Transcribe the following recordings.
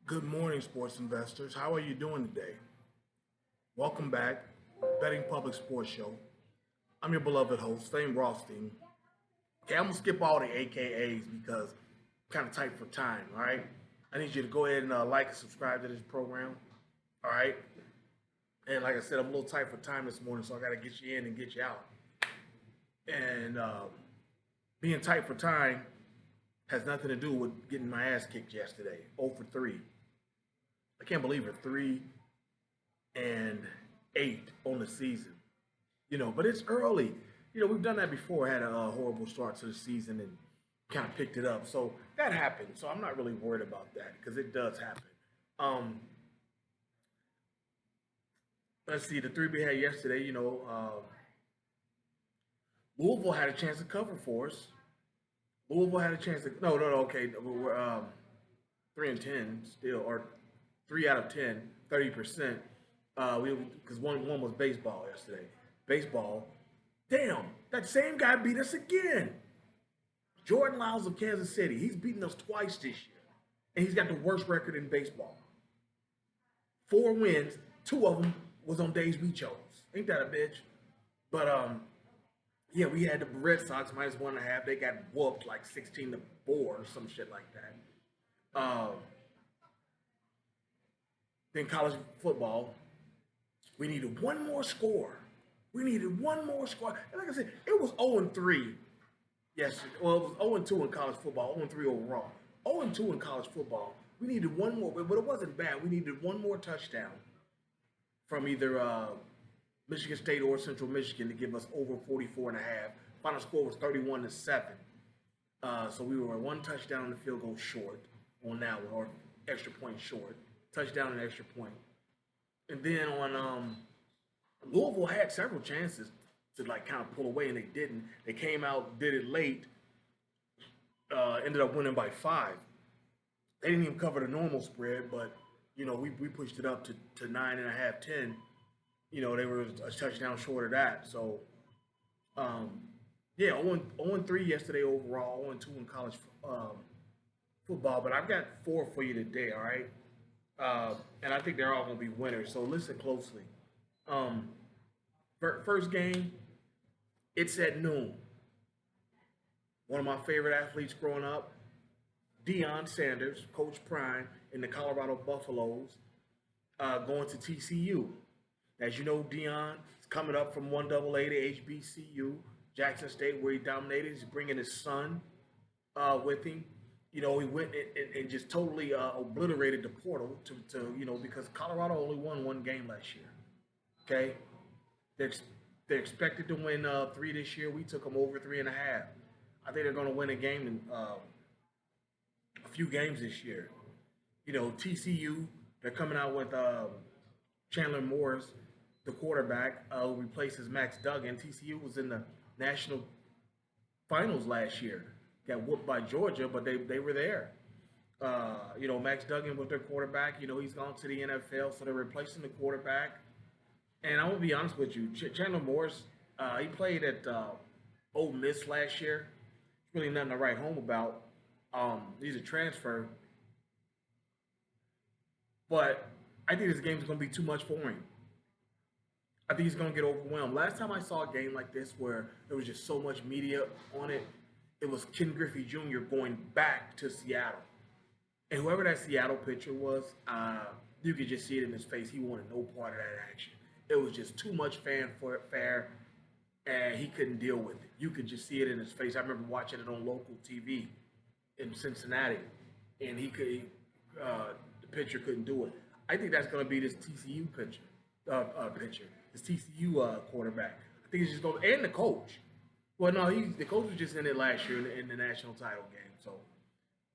Good morning, sports investors. How are you doing today? Welcome back, Betting Public Sports Show. I'm your beloved host, Fame Rothstein. Okay, I'm gonna skip all the AKAs because I'm kind of tight for time. All right, I need you to go ahead and like and subscribe to this program. All right, and like I said, I'm a little tight for time this morning, so I got to get you in and get you out. And being tight for time has nothing to do with getting my ass kicked yesterday. 0 for 3. I can't believe it. 3-8 on the season. But it's early. We've done that before. Had a horrible start to the season and kind of picked it up. So that happened. So I'm not really worried about that because it does happen. Um, let's see the three we had yesterday. Louisville had a chance to cover for us. Louisville had a chance to no. Okay, we're 3-10 still, or 3 out of 10, 30%. We because one was baseball yesterday. Baseball. Damn, that same guy beat us again. Jordan Lyles of Kansas City. He's beaten us twice this year, and he's got the worst record in baseball. 4 wins, 2 of them was on days we chose. Ain't that a bitch? But yeah, we had the Red Sox -1.5. They got whooped like 16-4 or some shit like that. Then college football, we needed one more score. We needed one more score. And like I said, it was 0-3. Yes, well, it was 0-2 in college football, 0-3 overall. 0-2 in college football. We needed one more, but it wasn't bad. We needed one more touchdown from either Michigan State or Central Michigan to give us over 44.5. Final score was 31-7. So we were one touchdown and a field goal short on that one, or extra point short. Touchdown and extra point. And then on Louisville had several chances to like kind of pull away, and they didn't. They came out, did it late, ended up winning by 5. They didn't even cover the normal spread, but we pushed it up to 9.5, 10. They were a touchdown short of that. So yeah, 0-3 yesterday overall, 0-2 in college football. But I've got 4 for you today, all right? And I think they're all going to be winners. So listen closely. First game, it's at noon. One of my favorite athletes growing up, Deion Sanders, Coach Prime, in the Colorado Buffaloes, going to TCU. As you know, Deion is coming up from 1AA to HBCU, Jackson State, where he dominated. He's bringing his son with him. He went and just totally obliterated the portal to because Colorado only won one game last year. Okay, they're expected to win 3 this year. We took them over 3.5. I think they're going to win a game in a few games this year. TCU, they're coming out with Chandler Morris, the quarterback, who replaces Max Duggan. TCU was in the national finals last year. Got whooped by Georgia, but they were there. Max Duggan was their quarterback. He's gone to the NFL, so they're replacing the quarterback. And I'm gonna be honest with you, Chandler Morris, he played at Ole Miss last year. It's really nothing to write home about. He's a transfer, but I think this game's gonna be too much for him. I think he's gonna get overwhelmed. Last time I saw a game like this where there was just so much media on it, it was Ken Griffey Jr. going back to Seattle. And whoever that Seattle pitcher was, you could just see it in his face. He wanted no part of that action. It was just too much fanfare, and he couldn't deal with it. You could just see it in his face. I remember watching it on local TV in Cincinnati, and the pitcher couldn't do it. I think that's going to be this TCU this TCU quarterback. I think it's just going, and the coach. Well, no, the coach was just in it last year in the national title game. So,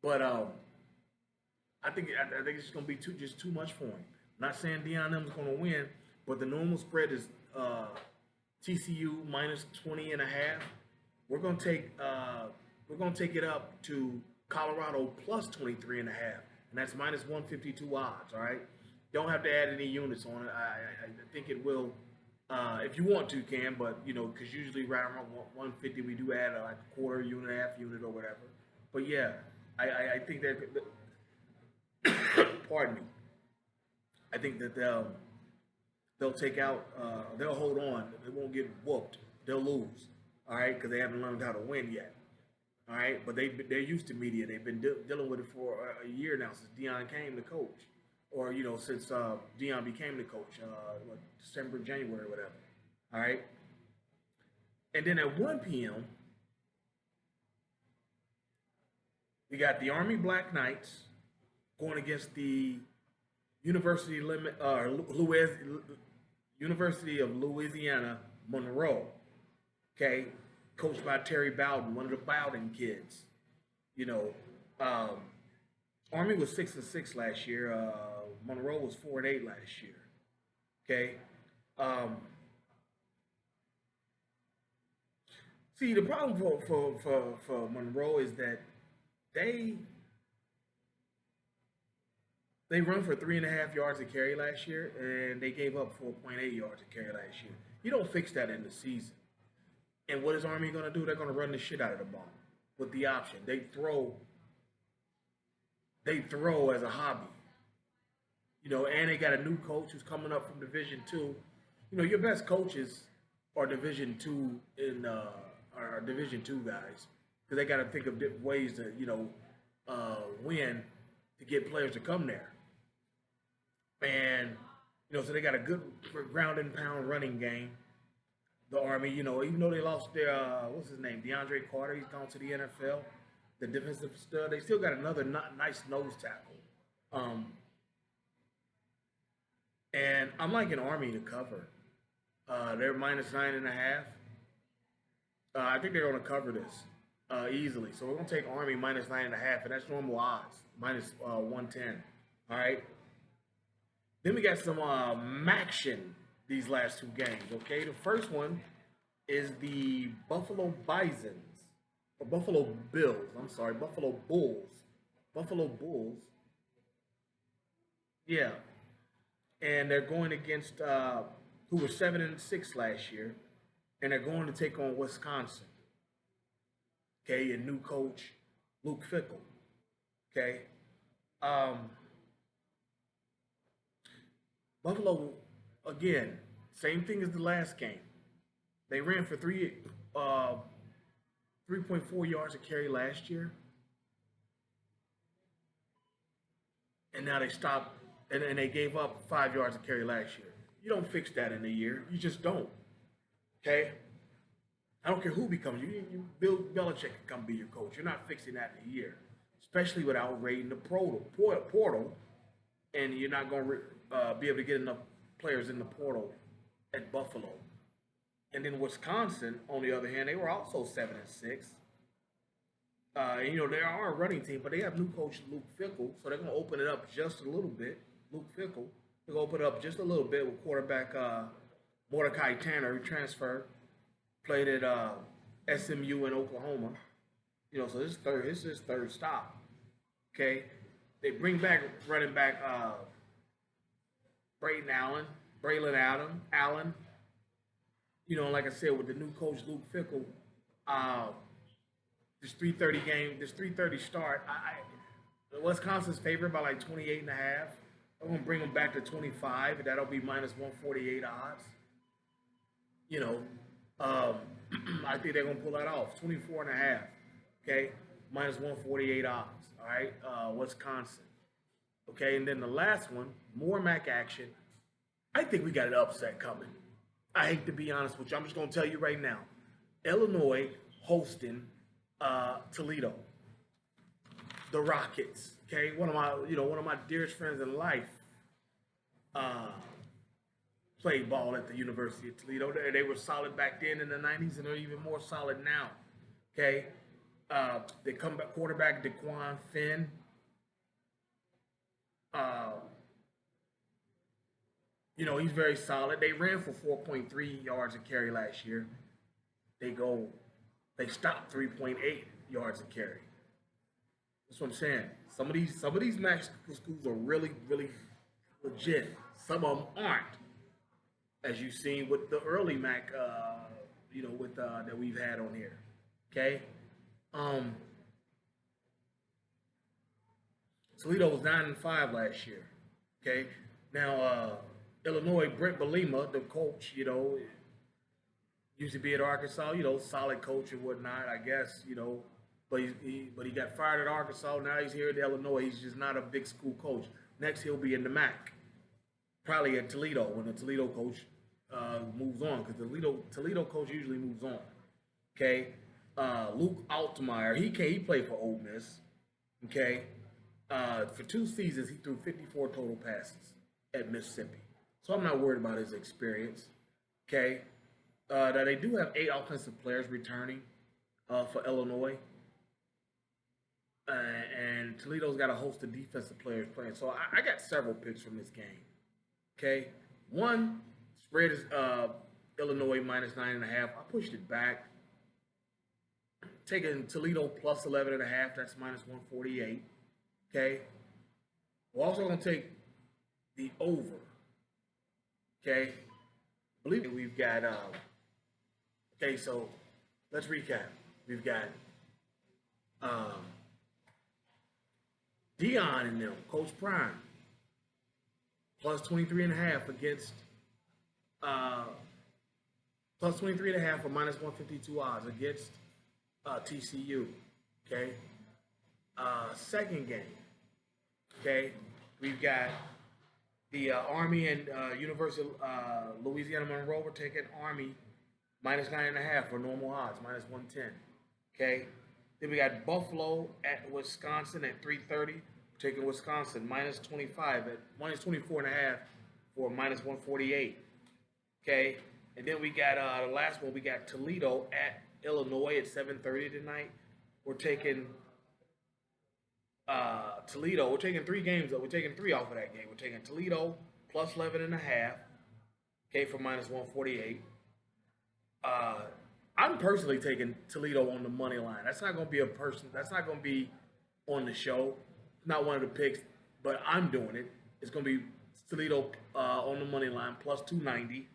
but I think it's just gonna be too much for him. I'm not saying Deion them is gonna win, but the normal spread is TCU -20.5. We're gonna take it up to Colorado +23.5, and that's -152 odds. All right, don't have to add any units on it. I think it will. If you want to, you can, but because usually right around 150 we do add like a quarter unit, half unit, or whatever. But yeah, I think that Pardon me. I think that they'll take out, they'll hold on. They won't get whooped. They'll lose. All right, because they haven't learned how to win yet. All right, but they're used to media. They've been dealing with it for a year now since Dion came the coach, or since Dion became the coach, December, January, whatever. All right, and then at 1 p.m. we got the Army Black Knights going against the University limit Louis, University of Louisiana Monroe. Okay, coached by Terry Bowden, one of the Bowden kids. You know, um, Army was 6-6 last year. Monroe was 4-8 last year. Okay. Um, See, the problem for Monroe is that they they run for 3.5 yards a carry last year, and they gave up 4.8 yards a carry last year. You don't fix that in the season. And what is Army going to do? They're going to run the shit out of the ball with the option. They throw as a hobby. And they got a new coach who's coming up from Division 2. Your best coaches are Division 2 are Division 2 guys because they got to think of ways to win to get players to come there. And so they got a good ground and pound running game. The Army, even though they lost their what's his name, DeAndre Carter, he's gone to the NFL. The defensive stud, they still got another nice nose tackle. And I'm liking Army to cover. They're -9.5. I think they're going to cover this easily. So we're going to take Army -9.5, and that's normal odds, -110. All right. Then we got some action these last two games. Okay, the first one is the Buffalo Bisons, or Buffalo Bills. I'm sorry, Buffalo Bulls. Buffalo Bulls. Yeah, and they're going against who were 7-6 last year, and they're going to take on Wisconsin. Okay, and new coach Luke Fickle. Okay, Buffalo again, same thing as the last game. They ran for 3.4 yards a carry last year, and now they stopped, and they gave up 5 yards a carry last year. You don't fix that in a year. You just don't. Okay? I don't care who becomes you. Bill Belichick can come be your coach. You're not fixing that in a year, especially without raiding the portal, and you're not going to be able to get enough players in the portal at Buffalo. And then Wisconsin, on the other hand, they were also 7-6. They are a running team, but they have new coach Luke Fickle, so they're going to open it up just a little bit. Luke Fickle, they're going to open it up just a little bit with quarterback Mordecai Tanner, who transferred, played at SMU in Oklahoma. So this is his third stop. Okay, they bring back running back Braylon Allen. Like I said, with the new coach Luke Fickle, this 3:30 start. Wisconsin's favored by like 28.5. I'm gonna bring them back to 25, and that'll be -148 odds. I think they're gonna pull that off. 24.5. Okay, -148 odds. All right, Wisconsin. Okay, and then the last one, more MAC action. I think we got an upset coming. I hate to be honest with you. I'm just gonna tell you right now. Illinois hosting Toledo, the Rockets. Okay, one of my dearest friends in life played ball at the University of Toledo. They were solid back then in the '90s, and they're even more solid now. Okay, they come back quarterback DeQuan Finn. He's very solid. They ran for 4.3 yards a carry last year. They stopped 3.8 yards a carry. That's what I'm saying. Some of these MAC schools are really, really legit. Some of them aren't, as you've seen with the early MAC, that we've had on here. Okay. Toledo was 9-5 last year. Okay, now Illinois, Brent Belima, the coach, used to be at Arkansas, solid coach and whatnot, I guess, but he got fired at Arkansas. Now he's here at Illinois. He's just not a big school coach. Next, he'll be in the MAC, probably at Toledo when the Toledo coach moves on, because the Toledo coach usually moves on. Okay, Luke Altmaier, he played for Ole Miss. Okay, for 2 seasons he threw 54 total passes at Mississippi, so I'm not worried about his experience. Okay, now they do have 8 offensive players returning for Illinois, and Toledo's got a host of defensive players playing. So I got several picks from this game. Okay, one spread is Illinois minus 9.5. I pushed it back, taking Toledo plus 11.5. That's minus 148. Okay, we're also gonna take the over. Okay, believe it. We've got okay. So let's recap. We've got Dion and them, Coach Prime, plus 23.5 against plus 23.5 or minus 152 odds against TCU. Okay. Second game. Okay. We've got the Army and University of Louisiana Monroe. We're taking Army minus 9.5 for normal odds, minus 110. Okay. Then we got Buffalo at Wisconsin at 330. We're taking Wisconsin minus 25 at minus 24.5 for minus 148. Okay. And then we got the last one. We got Toledo at Illinois at 7:30 tonight. We're taking Toledo. We're taking 3 games. We're taking 3 off of that game. We're taking Toledo plus 11.5. Okay, for minus 148. I'm personally taking Toledo on the money line. That's not going to be a person. That's not going to be on the show. Not one of the picks, but I'm doing it. It's going to be Toledo on the money line plus 290.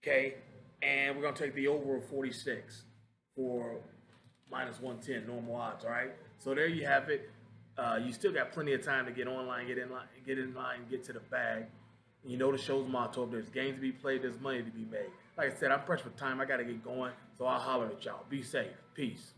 Okay, and we're going to take the over of 46 for minus 110 normal odds. All right. So there you have it. You still got plenty of time to get online, get in line, get to the bag. And you know the show's motto: if there's games to be played, there's money to be made. Like I said, I'm pressed for time. I got to get going, so I'll holler at y'all. Be safe. Peace.